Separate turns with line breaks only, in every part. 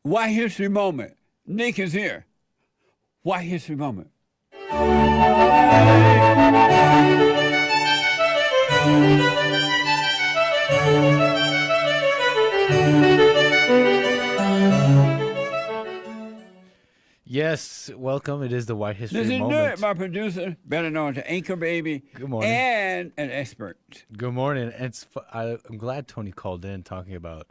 White History Moment. Nick is here. White History Moment.
Yes, welcome. It is the White History
This is
Moment.
Nerd, my producer, better known as Anchor Baby.
Good morning.
And an expert.
Good morning. I'm glad Tony called in talking about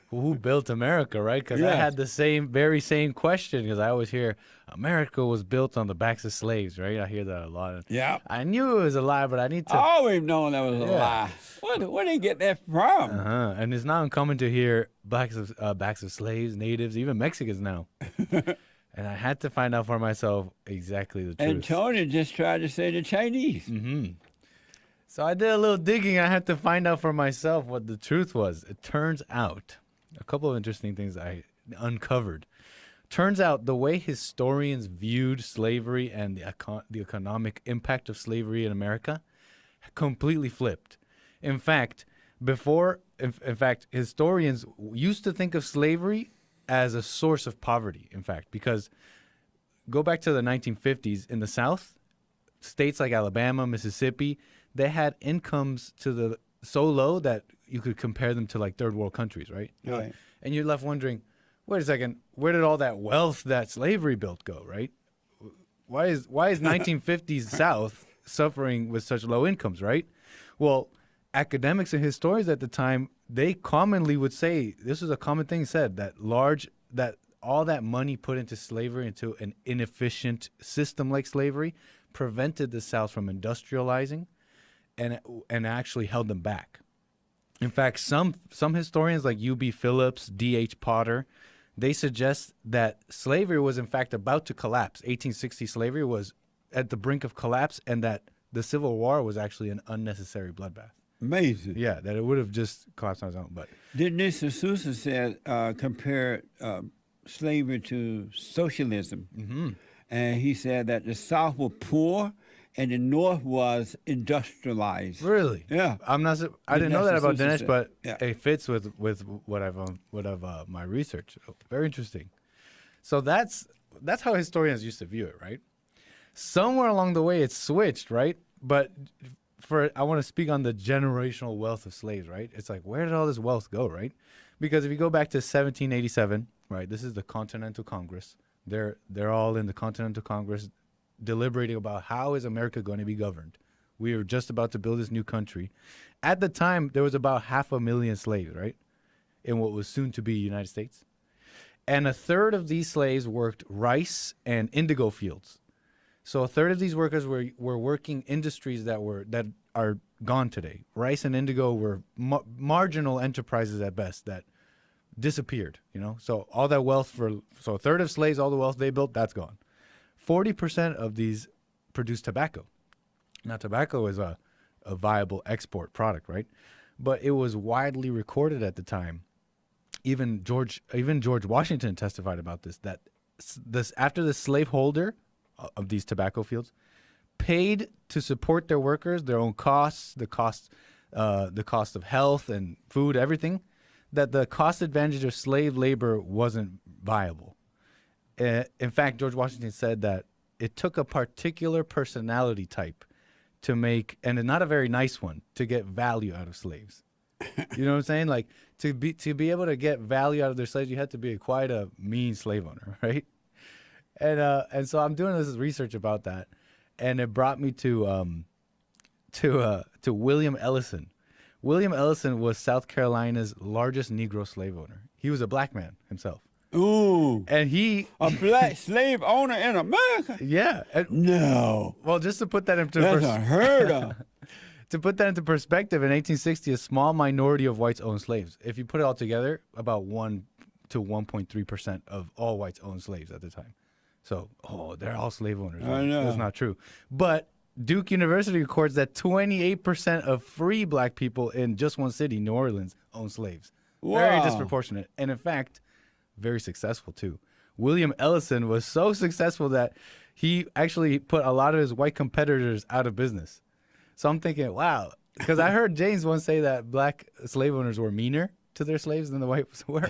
who built America, right? Because I
Yes.
had the very same question, because I always hear America was built on the backs of slaves, right? I hear that a lot.
Yeah.
I knew it was a lie, but I need
I
to.
always known that was a
Yeah.
lie. Where did he get that from?
And it's not uncommon to hear backs of slaves, natives, even Mexicans now. And I had to find out for myself exactly the truth.
And Tony just tried to say the Chinese.
Mm-hmm. So I did a little digging. I had to find out for myself what the truth was. It turns out, a couple of interesting things I uncovered. Turns out the way historians viewed slavery and the economic impact of slavery in America completely flipped. In fact, historians used to think of slavery as a source of poverty, in fact, because go back to the 1950s in the South, states like Alabama, Mississippi, they had incomes so low that you could compare them to like third world countries, right?
Right.
And you're left wondering, wait a second, where did all that wealth that slavery built go, right? Why is 1950s South suffering with such low incomes, right? Well, academics and historians at the time, they commonly would say, this is a common thing said, that all that money put into slavery, into an inefficient system like slavery, prevented the South from industrializing and actually held them back. In fact, some historians like U.B. Phillips, D.H. Potter, they suggest that slavery was in fact about to collapse. 1860 slavery was at the brink of collapse, and that the Civil War was actually an unnecessary bloodbath.
Amazing.
Yeah, that it would have just collapsed on its own. But
Did Mr. Sousa said compare slavery to socialism, and he said that the South was poor and the North was industrialized.
really,
Yeah.
I didn't know that about
Sousa
Dinesh,
said.
but
Yeah.
it fits with what I've my research. So, very interesting. So that's how historians used to view it, right? Somewhere along the way, it switched, right? But I want to speak on the generational wealth of slaves, right? It's like, where did all this wealth go, right? Because if you go back to 1787, right, this is the Continental Congress. They're all in the Continental Congress deliberating about how is America going to be governed. We are just about to build this new country. At the time, there was about 500,000 slaves, right, in what was soon to be the United States. And a third of these slaves worked rice and indigo fields. So a third of these workers were working industries that are gone today. Rice and indigo were marginal enterprises at best that disappeared. So all that wealth so a third of slaves, all the wealth they built, that's gone. 40% of these produce tobacco. Now, tobacco is a viable export product, right? But it was widely recorded at the time. Even George Washington testified about this. That after the slaveholder of these tobacco fields paid to support their workers, their own costs, the cost of health and food, everything, that the cost advantage of slave labor wasn't viable. In fact, George Washington said that it took a particular personality type to make, and not a very nice one, to get value out of slaves. You know what I'm saying? Like to be able to get value out of their slaves, you had to be quite a mean slave owner, right? And so I'm doing this research about that, and it brought me to William Ellison. William Ellison was South Carolina's largest Negro slave owner. He was a black man himself.
Ooh.
And
A black slave owner in America?
yeah.
No.
Well, just to put that into
That's unheard of.
to put that into perspective, in 1860, a small minority of whites owned slaves. If you put it all together, about 1 to 1.3% of all whites owned slaves at the time. So, they're all slave owners.
I know.
That's not true. But Duke University records that 28% of free black people in just one city, New Orleans, own slaves. Very
Wow.
disproportionate. And in fact, very successful too. William Ellison was so successful that he actually put a lot of his white competitors out of business. So I'm thinking, wow, because I heard James once say that black slave owners were meaner to their slaves than the whites were.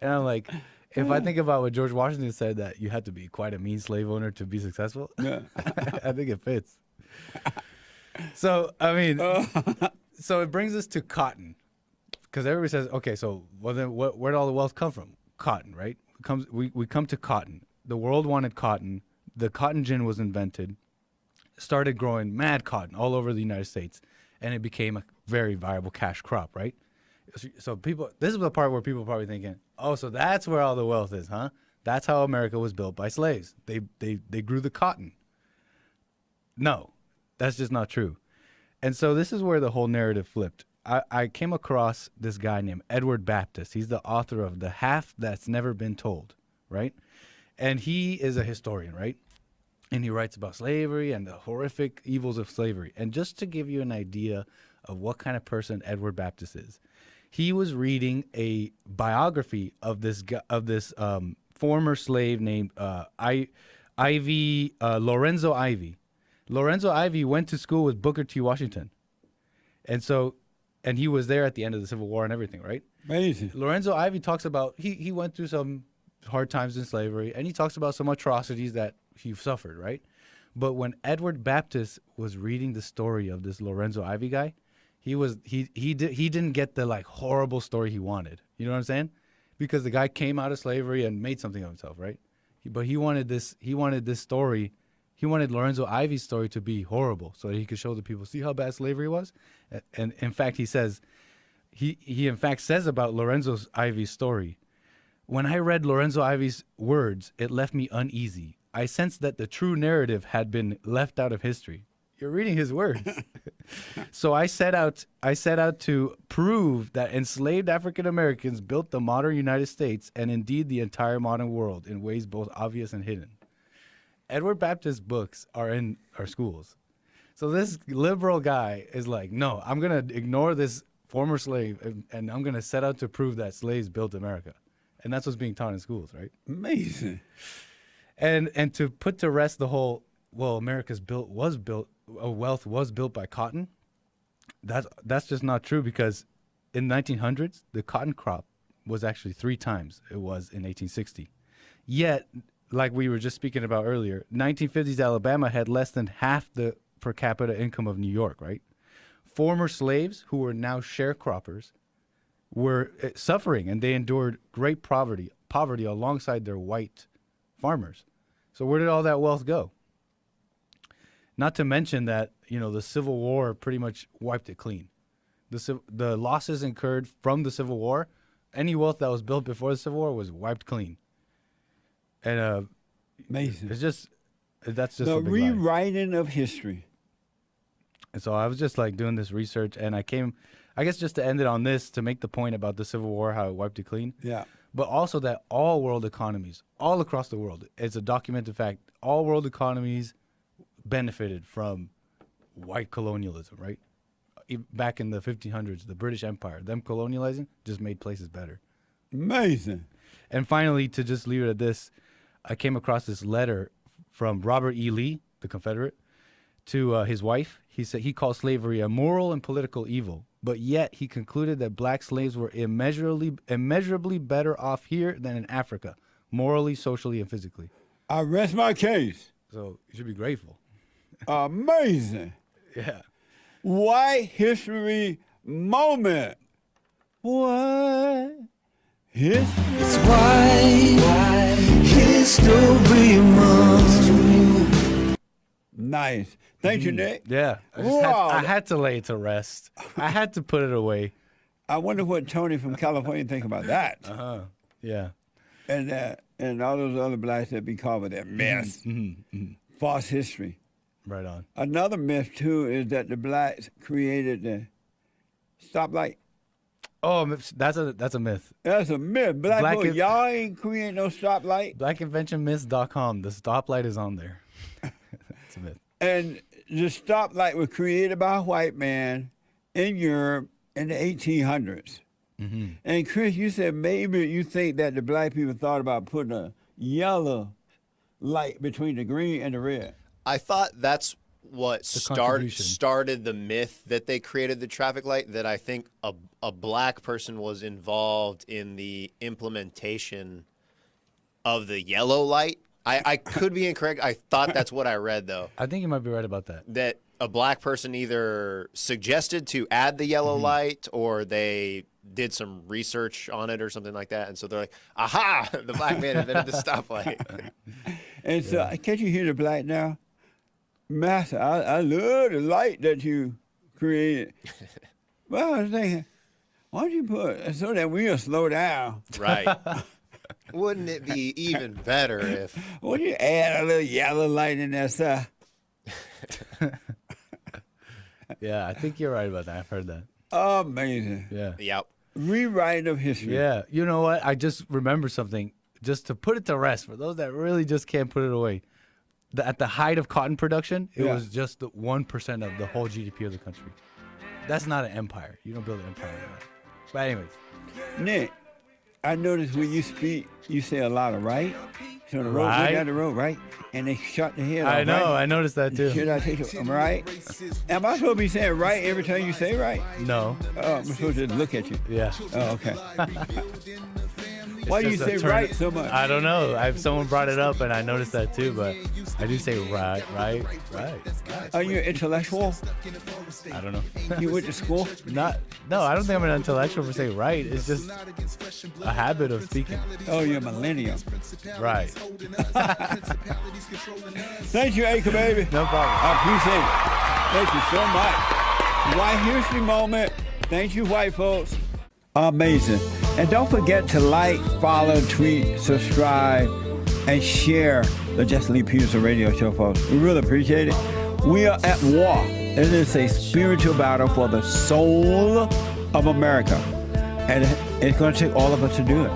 And I'm like, if I think about what George Washington said, that you had to be quite a mean slave owner to be successful,
Yeah.
I think it fits. So, I mean, so it brings us to cotton. Because everybody says, okay, so well then where did all the wealth come from? Cotton, right? We come to cotton. The world wanted cotton. The cotton gin was invented. Started growing mad cotton all over the United States, and it became a very viable cash crop, right? So this is the part where people are probably thinking, oh, so that's where all the wealth is, huh? That's how America was built, by slaves. They grew the cotton. No, that's just not true. And so this is where the whole narrative flipped. I came across this guy named Edward Baptist. He's the author of The Half That's Never Been Told, right? And he is a historian, right? And he writes about slavery and the horrific evils of slavery. And just to give you an idea of what kind of person Edward Baptist is, he was reading a biography of this former slave named Lorenzo Ivy. Lorenzo Ivy went to school with Booker T. Washington. And he was there at the end of the Civil War and everything, right?
Amazing.
Lorenzo Ivy talks about, he went through some hard times in slavery, and he talks about some atrocities that he suffered, right? But when Edward Baptist was reading the story of this Lorenzo Ivy guy, he didn't get the like horrible story he wanted. You know what I'm saying? Because the guy came out of slavery and made something of himself, right? But he wanted this story. He wanted Lorenzo Ivy's story to be horrible so that he could show the people, see how bad slavery was? And in fact, he says, he in fact says about Lorenzo Ivy's story, when I read Lorenzo Ivy's words, it left me uneasy. I sensed that the true narrative had been left out of history. You're reading his words. So I set out to prove that enslaved African Americans built the modern United States and indeed the entire modern world in ways both obvious and hidden. Edward Baptist's books are in our schools. So this liberal guy is like, no, I'm going to ignore this former slave and I'm going to set out to prove that slaves built America. And that's what's being taught in schools, right?
Amazing.
And to put to rest the whole, well, America's wealth was built by cotton. That's just not true, because in the 1900s, the cotton crop was actually 3 times it was in 1860. Yet, like we were just speaking about earlier, 1950s Alabama had less than half the per capita income of New York, right? Former slaves who were now sharecroppers were suffering, and they endured great poverty alongside their white farmers. So where did all that wealth go? Not to mention that, the Civil War pretty much wiped it clean. The losses incurred from the Civil War, any wealth that was built before the Civil War was wiped clean. And
Amazing.
that's just
The
a big lie.
rewriting of history.
And so I was just like doing this research, and I guess just to end it on this, to make the point about the Civil War, how it wiped it clean.
Yeah.
But also that all world economies, all across the world, it's a documented fact, all world economies benefited from white colonialism, right? Back in the 1500s, the British Empire, them colonializing just made places better.
Amazing.
And finally, to just leave it at this, I came across this letter from Robert E. Lee, the Confederate, to his wife. He said he called slavery a moral and political evil, but yet he concluded that black slaves were immeasurably better off here than in Africa, morally, socially, and physically.
I rest my case.
So you should be grateful.
Amazing.
Yeah.
White history moment. What history?
It's white history month.
Nice. Thank you, Nick.
Yeah. I had to lay it to rest. I had to put it away.
I wonder what Tony from California think about that.
Yeah.
And all those other blacks that be called with that mess. False history.
Right on.
Another myth, too, is that the blacks created the stoplight.
Oh, that's a myth.
That's a myth. Black
Black
people,
is-
y'all ain't create no stoplight.
Blackinventionmyths.com. The stoplight is on there. It's a myth.
And the stoplight was created by a white man in Europe in the 1800s. And Chris, you said maybe you think that the black people thought about putting a yellow light between the green and the red.
I thought that's what
contribution.
started the myth that they created the traffic light, that I think a black person was involved in the implementation of the yellow light. I could be incorrect. I thought that's what I read, though.
I think you might be right about that.
That a black person either suggested to add the yellow light or they did some research on it or something like that. And so they're like, aha, the black man invented the stoplight.
And so, can't you hear the black now? Master, I love the light that you created. Well, I was thinking, why don't you put so that we'll slow down?
Right. Wouldn't it be even better if...
Why don't you add a little yellow light in there, sir?
Yeah, I think you're right about that. I've heard that.
Amazing.
Yeah.
Yep.
Rewriting of history.
Yeah. You know what? I just remember something. Just to put it to rest, for those that really just can't put it away. At the height of cotton production, it
Yeah.
was just the 1% of the whole GDP of the country. That's not an empire. You don't build an empire like that. But anyways,
Nick, I noticed when you speak, you say a lot of right. So the road,
Right.
go down the road, right? And they shut the head off,
I know.
right?
I noticed that too.
Should I take it? Am I right? Am I supposed to be saying right every time you say right?
No.
Oh, I'm supposed to look at you.
Yeah.
Oh, okay. Why do you
Just a
say
turn-
right so much?
I don't know. Someone brought it up and I noticed that too, but I do say right.
Are you an intellectual?
I don't know.
You went to school?
No, I don't think I'm an intellectual for saying right. It's just a habit of speaking.
Oh, you're a millennial.
Right.
Thank you, Acre Baby.
No problem.
I appreciate it. Thank you so much. White History Moment. Thank you, white folks. Amazing. And don't forget to like, follow, tweet, subscribe, and share the Just Lee Peterson radio show, folks. We really appreciate it. We are at war. It is a spiritual battle for the soul of America. And it's going to take all of us to do it.